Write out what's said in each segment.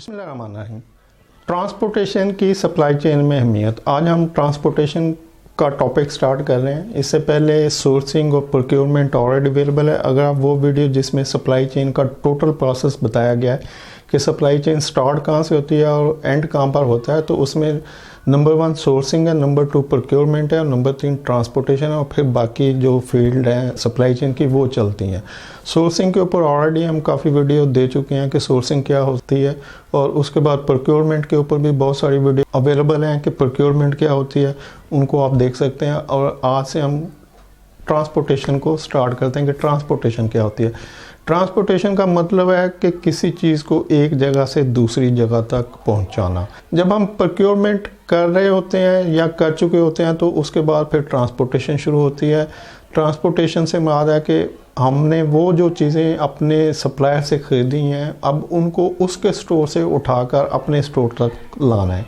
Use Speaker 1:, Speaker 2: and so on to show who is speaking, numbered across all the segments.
Speaker 1: बिस्मिल्लाहिर्रहमानिर्रहीम। ट्रांसपोर्टेशन की supply chain में अहमियत। आज हम ट्रांसपोर्टेशन का टॉपिक स्टार्ट कर रहे हैं। इससे पहले सोर्सिंग और प्रोक्योरमेंट ऑलरेडी अवेलेबल है। अगर आप वो वीडियो जिसमें सप्लाई चेन का टोटल प्रोसेस बताया गया है कि सप्लाई चेन स्टार्ट कहाँ से होती है और एंड कहाँ पर होता है, तो उसमें नंबर 1 सोर्सिंग है, नंबर 2 प्रोक्योरमेंट है और नंबर 3 ट्रांसपोर्टेशन है, और फिर बाकी जो फील्ड हैं सप्लाई चेन की वो चलती हैं। सोर्सिंग के ऊपर ऑलरेडी हम काफ़ी वीडियो दे चुके हैं कि सोर्सिंग क्या होती है, और उसके बाद प्रोक्योरमेंट के ऊपर भी बहुत सारी वीडियो अवेलेबल हैं कि प्रोक्योरमेंट क्या होती है, उनको आप देख सकते हैं। और आज से हम ट्रांसपोर्टेशन को स्टार्ट करते हैं कि ट्रांसपोर्टेशन क्या होती है। ट्रांसपोर्टेशन का मतलब है कि किसी चीज़ को एक जगह से दूसरी जगह तक पहुंचाना। जब हम प्रोक्योरमेंट कर रहे होते हैं या कर चुके होते हैं तो उसके बाद फिर ट्रांसपोर्टेशन शुरू होती है। ट्रांसपोर्टेशन से मुराद है कि हमने वो जो चीज़ें अपने सप्लायर से ख़रीदी हैं अब उनको उसके स्टोर से उठाकर अपने स्टोर तक लाना है।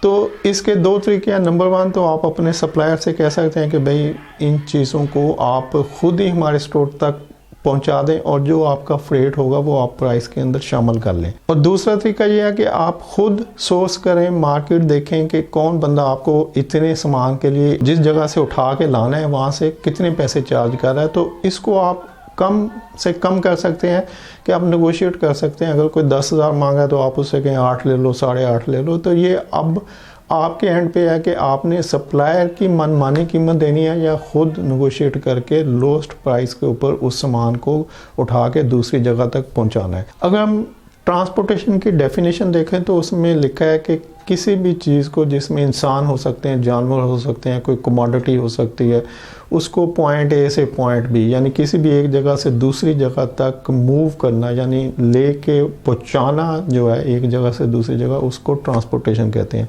Speaker 1: तो इसके 2 तरीके हैं। नंबर 1 तो आप अपने सप्लायर से कह सकते हैं कि भाई इन चीज़ों को आप ख़ुद ही हमारे स्टोर तक पहुंचा दें और जो आपका फ्रेट होगा वो आप प्राइस के अंदर शामिल कर लें। और दूसरा तरीका ये है कि आप खुद सोर्स करें, मार्केट देखें कि कौन बंदा आपको इतने सामान के लिए जिस जगह से उठा के लाना है वहाँ से कितने पैसे चार्ज कर रहा है। तो इसको आप कम से कम कर सकते हैं कि आप नेगोशिएट कर सकते हैं। अगर कोई 10,000 मांगा तो आप उससे कहें 8 ले लो, 8.5 ले लो। तो ये अब आपके एंड पे है कि आपने सप्लायर की मनमानी कीमत देनी है या खुद नेगोशिएट करके लोएस्ट प्राइस के ऊपर उस सामान को उठा के दूसरी जगह तक पहुंचाना है। अगर हम ट्रांसपोर्टेशन की डेफिनेशन देखें तो उसमें लिखा है कि किसी भी चीज़ को जिसमें इंसान हो सकते हैं, जानवर हो सकते हैं, कोई कमोडिटी हो सकती है, उसको पॉइंट ए से पॉइंट बी यानी किसी भी एक जगह से दूसरी जगह तक मूव करना यानी ले के पहुँचाना जो है एक जगह से दूसरी जगह, उसको ट्रांसपोर्टेशन कहते हैं।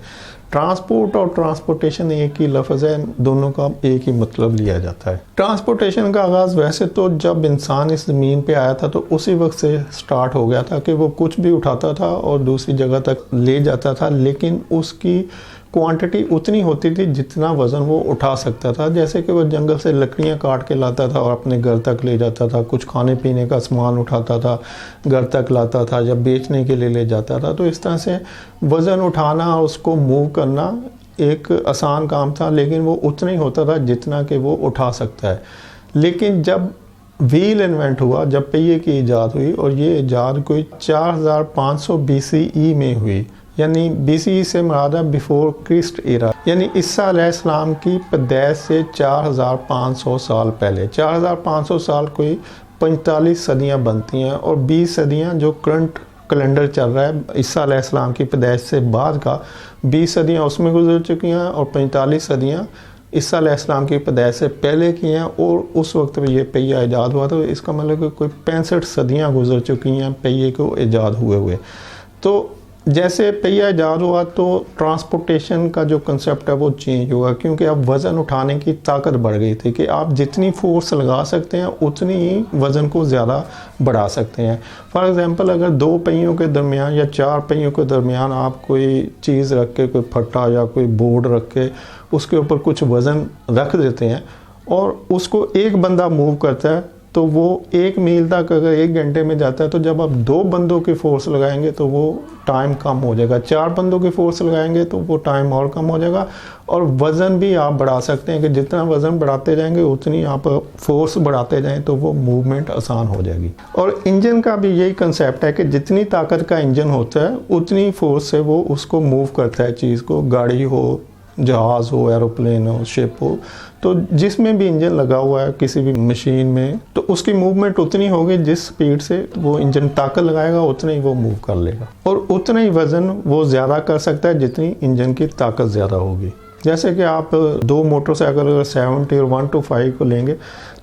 Speaker 1: ट्रांसपोर्ट और ट्रांसपोर्टेशन एक ही लफ्ज़ है, दोनों का एक ही मतलब लिया जाता है। ट्रांसपोर्टेशन का आगाज़ वैसे तो जब इंसान इस ज़मीन पे आया था तो उसी वक्त से स्टार्ट हो गया था कि वो कुछ भी उठाता था और दूसरी जगह तक ले जाता था, लेकिन उसकी क्वांटिटी उतनी होती थी जितना वज़न वो उठा सकता था। जैसे कि वो जंगल से लकड़ियाँ काट के लाता था और अपने घर तक ले जाता था, कुछ खाने पीने का सामान उठाता था घर तक लाता था, जब बेचने के लिए ले जाता था। तो इस तरह से वज़न उठाना और उसको मूव करना एक आसान काम था, लेकिन वो उतना ही होता था जितना कि वो उठा सकता है। लेकिन जब व्हील इन्वेंट हुआ, जब पहिए की ईजाद हुई, और ये ईजाद कोई 4500 BCE में हुई, यानी BCE से मुराद है बिफोर क्रिस्ट एरा, यानी ईसा अलैहिस्सलाम की पैदाइश से 4500 साल पहले। 4500 साल कोई 45 सदियाँ बनती हैं, और 20 सदियाँ जो करंट कैलेंडर चल रहा है ईसा अलैहिस्सलाम की पैदाइश से बाद का, 20 सदियाँ उसमें गुजर चुकी हैं और 45 सदियाँ ईसा अलैहिस्सलाम की पैदाइश से पहले की हैं। और उस वक्त में ये पहिया ईजाद हुआ, तो इसका मतलब कि कोई 65 सदियाँ गुजर चुकी हैं पहिए को ईजाद हुए। तो जैसे पहिया ईजाद हुआ तो ट्रांसपोर्टेशन का जो कंसेप्ट है वो चेंज हुआ, क्योंकि अब वज़न उठाने की ताकत बढ़ गई थी कि आप जितनी फोर्स लगा सकते हैं उतनी ही वज़न को ज़्यादा बढ़ा सकते हैं। फॉर एग्ज़ाम्पल, अगर 2 पहियों के दरमियान या 4 पहियों के दरमियान आप कोई चीज़ रख के, कोई फट्टा या कोई बोर्ड रख के उसके ऊपर कुछ वज़न रख देते हैं और उसको एक बंदा मूव करता है, तो वो 1 मील तक अगर 1 घंटे में जाता है, तो जब आप 2 बंदों की फोर्स लगाएंगे तो वो टाइम कम हो जाएगा। 4 बंदों की फोर्स लगाएंगे तो वो टाइम और कम हो जाएगा। और वज़न भी आप बढ़ा सकते हैं कि जितना वज़न बढ़ाते जाएंगे उतनी आप फोर्स बढ़ाते जाएं तो वो मूवमेंट आसान हो जाएगी। और इंजन का भी यही कंसेप्ट है कि जितनी ताकत का इंजन होता है उतनी फोर्स से वो उसको मूव करता है चीज़ को, गाड़ी हो, जहाज़ हो, एरोप्लेन हो, शिप हो। तो जिसमें भी इंजन लगा हुआ है किसी भी मशीन में, तो उसकी मूवमेंट उतनी होगी जिस स्पीड से वो इंजन ताकत लगाएगा उतना ही वो मूव कर लेगा, और उतना ही वज़न वो ज़्यादा कर सकता है जितनी इंजन की ताकत ज़्यादा होगी। जैसे कि आप 2 मोटरसाइकिल अगर 70 और 1 to 5 को लेंगे,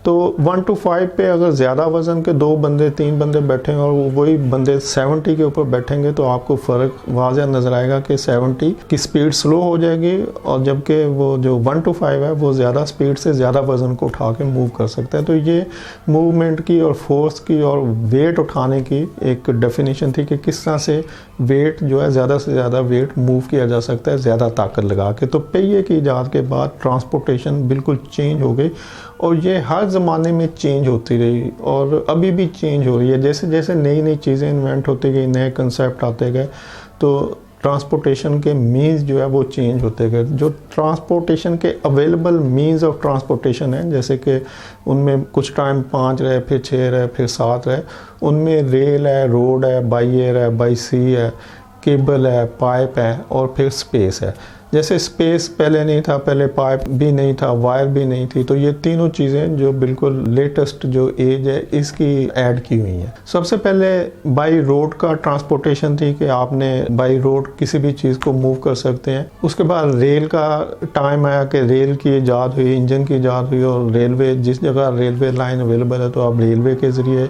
Speaker 1: तो 1 to 5 पे अगर ज़्यादा वज़न के 2 बंदे 3 बंदे बैठें और वही बंदे 70 के ऊपर बैठेंगे, तो आपको फ़र्क वाज़ह नज़र आएगा कि 70 की स्पीड स्लो हो जाएगी, और जबकि वो जो 1 to 5 है वो ज़्यादा स्पीड से ज़्यादा वज़न को उठा के मूव कर सकता है। तो ये मूवमेंट की और फोर्स की और वेट उठाने की एक डेफिनेशन थी कि किस तरह से वेट जो है ज़्यादा से ज़्यादा वेट मूव किया जा सकता है ज़्यादा ताकत लगा के। तो पहिए की ईजाद के बाद ट्रांसपोर्टेशन बिल्कुल चेंज हो गई, और ये हर ज़माने में चेंज होती रही और अभी भी चेंज हो रही है। जैसे जैसे नई नई चीज़ें इन्वेंट होती गई, नए कंसेप्ट आते गए, तो ट्रांसपोर्टेशन के मीन्स जो है वो चेंज होते गए। जो ट्रांसपोर्टेशन के अवेलेबल मीन्स ऑफ ट्रांसपोर्टेशन है, जैसे कि उनमें कुछ टाइम 5 रहे, फिर 6 रहे, फिर 7 रहे, उनमें रेल है, रोड है, बाई एयर है, बाई सी है, केबल है, पाइप है और फिर स्पेस है। जैसे स्पेस पहले नहीं था, पहले पाइप भी नहीं था, वायर भी नहीं थी, तो ये तीनों चीज़ें जो बिल्कुल लेटेस्ट जो एज है इसकी ऐड की हुई हैं। सबसे पहले बाई रोड का ट्रांसपोर्टेशन थी कि आपने बाई रोड किसी भी चीज़ को मूव कर सकते हैं। उसके बाद रेल का टाइम आया कि रेल की ईजाद हुई, इंजन की ईजाद हुई और रेलवे, जिस जगह रेलवे लाइन अवेलेबल है तो आप रेलवे के ज़रिए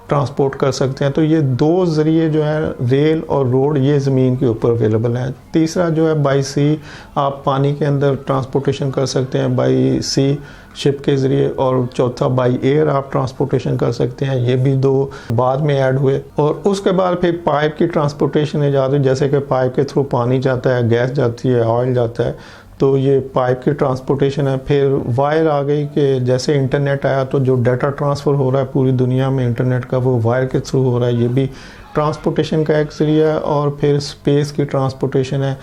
Speaker 1: ट्रांसपोर्ट कर सकते हैं। तो ये 2 ज़रिए जो है रेल और रोड, ये ज़मीन के ऊपर अवेलेबल हैं। तीसरा जो है बाई सी, आप पानी के अंदर ट्रांसपोर्टेशन कर सकते हैं बाई सी शिप के ज़रिए, और चौथा बाई एयर आप ट्रांसपोर्टेशन कर सकते हैं। ये भी 2 बाद में ऐड हुए। और उसके बाद फिर पाइप की ट्रांसपोर्टेशन ईजाद हुई, जैसे कि पाइप के थ्रू पानी जाता है, गैस जाती है, ऑयल जाता है, तो ये पाइप की ट्रांसपोर्टेशन है। फिर वायर आ गई कि जैसे इंटरनेट आया तो जो डाटा ट्रांसफ़र हो रहा है पूरी दुनिया में इंटरनेट का, वो वायर के थ्रू हो रहा है, ये भी ट्रांसपोर्टेशन का एक ज़रिया है। और फिर स्पेस की ट्रांसपोर्टेशन है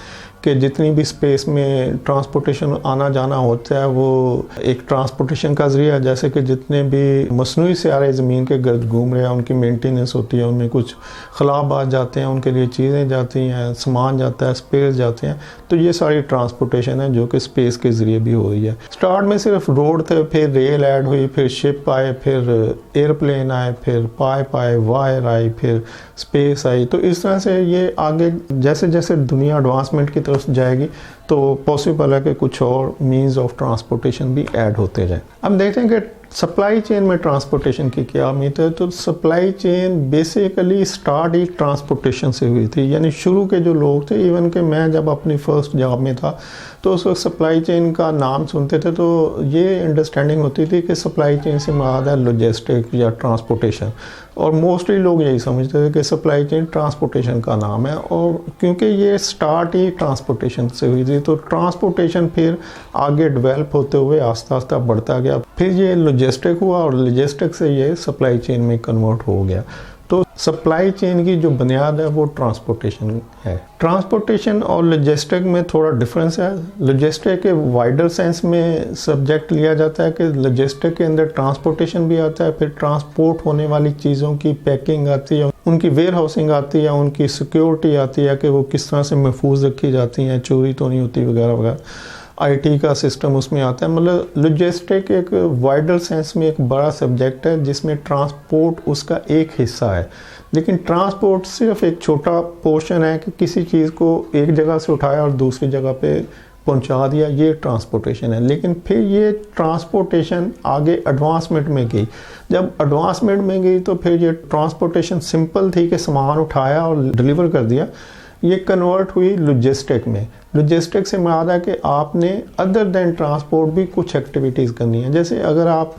Speaker 1: कि जितनी भी स्पेस में ट्रांसपोर्टेशन आना जाना होता है वो एक ट्रांसपोर्टेशन का ज़रिया है। जैसे कि जितने भी मसनूई सियारे ज़मीन के गर्द घूम रहे हैं, उनकी मेंटेनेंस होती है, उनमें कुछ खलाबात जाते हैं, उनके लिए चीज़ें जाती हैं, सामान जाता है, स्पेस जाते हैं, तो ये सारी ट्रांसपोर्टेशन है जो कि स्पेस के ज़रिए भी हो रही है। स्टार्ट में सिर्फ रोड थे, फिर रेल ऐड हुई, फिर शिप आए, फिर एयरप्लेन आए, फिर पाइप आए, वायर आई, फिर स्पेस आई। तो इस तरह से ये आगे जैसे जैसे दुनिया एडवांसमेंट की तरफ जाएगी तो पॉसिबल है कि कुछ और मीन्स ऑफ ट्रांसपोर्टेशन भी ऐड होते जाए। अब देखते हैं कि सप्लाई चेन में ट्रांसपोर्टेशन की क्या अहमियत है। तो सप्लाई चेन बेसिकली स्टार्ट ही ट्रांसपोर्टेशन से हुई थी, यानी शुरू के जो लोग थे, इवन कि मैं जब अपनी फर्स्ट जॉब में था तो उस वक्त सप्लाई चेन का नाम सुनते थे तो ये अंडरस्टैंडिंग होती थी कि सप्लाई चेन से मुराद है लॉजिस्टिक या ट्रांसपोर्टेशन, और मोस्टली लोग यही समझते थे कि सप्लाई चेन ट्रांसपोर्टेशन का नाम है। और क्योंकि ये स्टार्ट ही ट्रांसपोर्टेशन से हुई थी तो ट्रांसपोर्टेशन फिर आगे डेवलप होते हुए आस्ता आस्ता बढ़ता गया, फिर ये लॉजिस्टिक हुआ और लॉजिस्टिक से ये सप्लाई चेन में कन्वर्ट हो गया। तो सप्लाई चेन की जो बुनियाद है वो ट्रांसपोर्टेशन है। ट्रांसपोर्टेशन और लॉजिस्टिक में थोड़ा डिफरेंस है। लॉजिस्टिक के वाइडर सेंस में सब्जेक्ट लिया जाता है कि लॉजिस्टिक के अंदर ट्रांसपोर्टेशन भी आता है, फिर ट्रांसपोर्ट होने वाली चीज़ों की पैकिंग आती है, उनकी वेयर हाउसिंग आती है, उनकी सिक्योरिटी आती है कि वो किस तरह से महफूज रखी जाती हैं, चोरी तो नहीं होती वगैरह वगैरह। आईटी का सिस्टम उसमें आता है। मतलब लॉजिस्टिक एक वाइडर सेंस में एक बड़ा सब्जेक्ट है जिसमें ट्रांसपोर्ट उसका एक हिस्सा है, लेकिन ट्रांसपोर्ट सिर्फ एक छोटा पोर्शन है कि किसी चीज़ को एक जगह से उठाया और दूसरी जगह पे पहुंचा दिया, ये ट्रांसपोर्टेशन है। लेकिन फिर ये ट्रांसपोर्टेशन आगे एडवांसमेंट में गई। जब एडवांसमेंट में गई तो फिर ये ट्रांसपोर्टेशन सिंपल थी कि सामान उठाया और डिलीवर कर दिया, ये कन्वर्ट हुई लॉजिस्टिक में। लॉजिस्टिक से मुराद है कि आपने अदर देन ट्रांसपोर्ट भी कुछ एक्टिविटीज़ करनी है। जैसे अगर आप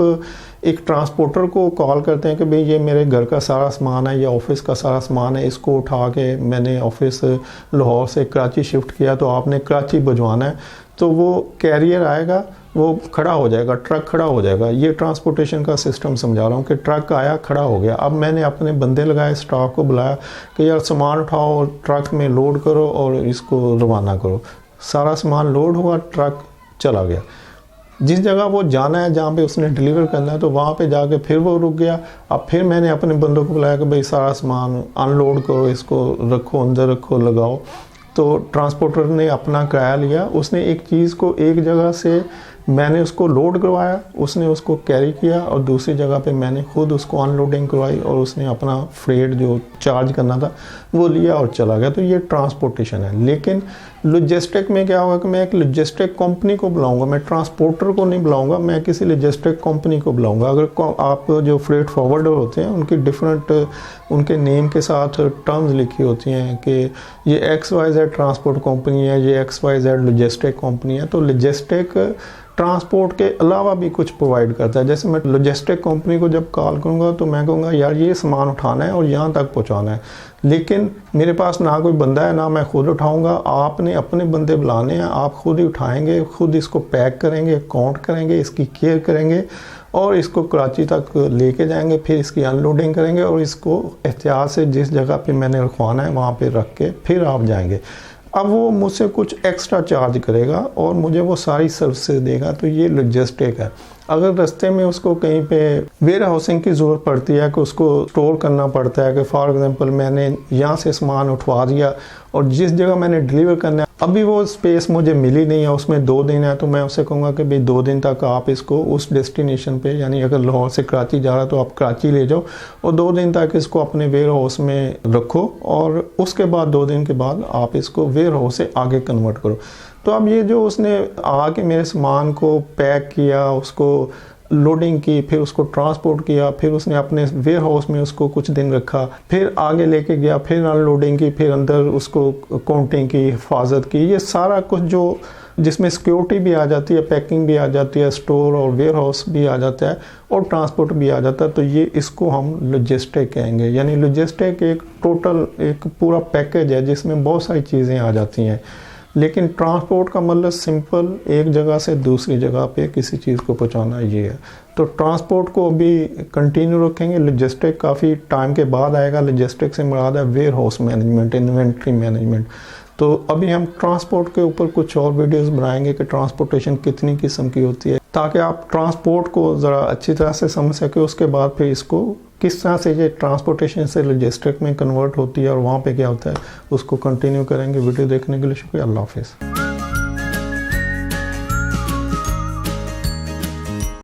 Speaker 1: एक ट्रांसपोर्टर को कॉल करते हैं कि भाई ये मेरे घर का सारा सामान है या ऑफिस का सारा सामान है, इसको उठा के मैंने ऑफिस लाहौर से कराची शिफ्ट किया, तो आपने कराची भिजवाना है, तो वो कैरियर आएगा, वो खड़ा हो जाएगा, ट्रक खड़ा हो जाएगा। ये ट्रांसपोर्टेशन का सिस्टम समझा रहा हूँ कि ट्रक आया, खड़ा हो गया। अब मैंने अपने बंदे लगाए, स्टाफ को बुलाया कि यार सामान उठाओ और ट्रक में लोड करो और इसको रवाना करो। सारा सामान लोड हुआ, ट्रक चला गया। जिस जगह वो जाना है, जहाँ पे उसने डिलीवर करना है, तो वहाँ पे जाके फिर वो रुक गया। अब फिर मैंने अपने बंदों को बुलाया कि भाई सारा सामान अनलोड करो, इसको रखो, अंदर रखो, लगाओ। तो ट्रांसपोर्टर ने अपना किराया लिया, उसने एक चीज़ को एक जगह से मैंने उसको लोड करवाया, उसने उसको कैरी किया, और दूसरी जगह पे मैंने खुद उसको अनलोडिंग करवाई और उसने अपना फ्रेट जो चार्ज करना था वो लिया और चला गया। तो ये ट्रांसपोर्टेशन है। लेकिन लॉजिस्टिक में क्या होगा कि मैं एक लॉजिस्टिक कंपनी को बुलाऊंगा, मैं ट्रांसपोर्टर को नहीं बुलाऊंगा, मैं किसी लॉजिस्टिक कंपनी को बुलाऊंगा। अगर आप जो फ्रेट फॉरवर्डर होते हैं उनकी डिफरेंट उनके नेम के साथ टर्म्स लिखी होती हैं कि ये XYZ ट्रांसपोर्ट कंपनी है, ये XYZ लॉजिस्टिक कंपनी है। तो लॉजिस्टिक ट्रांसपोर्ट के अलावा भी कुछ प्रोवाइड करता है। जैसे मैं लॉजिस्टिक कंपनी को जब कॉल करूँगा तो मैं कहूँगा यार ये सामान उठाना है और यहाँ तक पहुँचाना है, लेकिन मेरे पास ना कोई बंदा है, ना मैं खुद उठाऊँगा, आपने अपने बंदे बुलाने हैं, आप खुद ही उठाएंगे, खुद इसको पैक करेंगे, काउंट करेंगे, इसकी केयर करेंगे और इसको कराची तक लेके जाएंगे, फिर इसकी अनलोडिंग करेंगे और इसको एहतियात से जिस जगह पे मैंने रखवाना है वहाँ पे रख के फिर आप जाएंगे। अब वो मुझसे कुछ एक्स्ट्रा चार्ज करेगा और मुझे वो सारी सर्विसेज देगा, तो ये लॉजिस्टिक है। अगर रास्ते में उसको कहीं पे वेयर हाउसिंग की ज़रूरत पड़ती है कि उसको स्टोर करना पड़ता है कि फॉर एग्जांपल मैंने यहाँ से सामान उठवा दिया और जिस जगह मैंने डिलीवर करना है अभी वो स्पेस मुझे मिली नहीं है, उसमें 2 दिन है, तो मैं उससे कहूँगा कि भाई 2 दिन तक आप इसको उस डेस्टिनेशन पे, यानी अगर लाहौर से कराची जा रहा है तो आप कराची ले जाओ और 2 दिन तक इसको अपने वेयर हाउस में रखो और उसके बाद 2 दिन के बाद आप इसको वेयर हाउस से आगे कन्वर्ट करो। तो अब ये जो उसने आके मेरे सामान को पैक किया, उसको लोडिंग की, फिर उसको ट्रांसपोर्ट किया, फिर उसने अपने वेयर हाउस में उसको कुछ दिन रखा, फिर आगे लेके गया, फिर अनलोडिंग की, फिर अंदर उसको काउंटिंग की, हिफाजत की, ये सारा कुछ जो जिसमें सिक्योरिटी भी आ जाती है, पैकिंग भी आ जाती है, स्टोर और वेयर हाउस भी आ जाता है और ट्रांसपोर्ट भी आ जाता है, तो ये इसको हम लॉजिस्टिक कहेंगे। यानी लॉजिस्टिक एक टोटल एक पूरा पैकेज है जिसमें बहुत सारी चीज़ें आ जाती हैं। लेकिन ट्रांसपोर्ट का मतलब सिंपल एक जगह से दूसरी जगह पे किसी चीज़ को पहुंचाना ये है। तो ट्रांसपोर्ट को अभी कंटिन्यू रखेंगे, लॉजिस्टिक काफ़ी टाइम के बाद आएगा। लॉजिस्टिक से मुराद है warehouse management, inventory management. तो अभी हम ट्रांसपोर्ट के ऊपर कुछ और वीडियोस बनाएंगे कि ट्रांसपोर्टेशन कितनी किस्म की होती है, ताकि आप ट्रांसपोर्ट को ज़रा अच्छी तरह से समझ सके। उसके बाद फिर इसको किस तरह से ये ट्रांसपोर्टेशन से लॉजिस्टिक में कन्वर्ट होती है और वहाँ पे क्या होता है, उसको कंटिन्यू करेंगे। वीडियो देखने के लिए शुक्रिया। अल्लाह हाफिज़।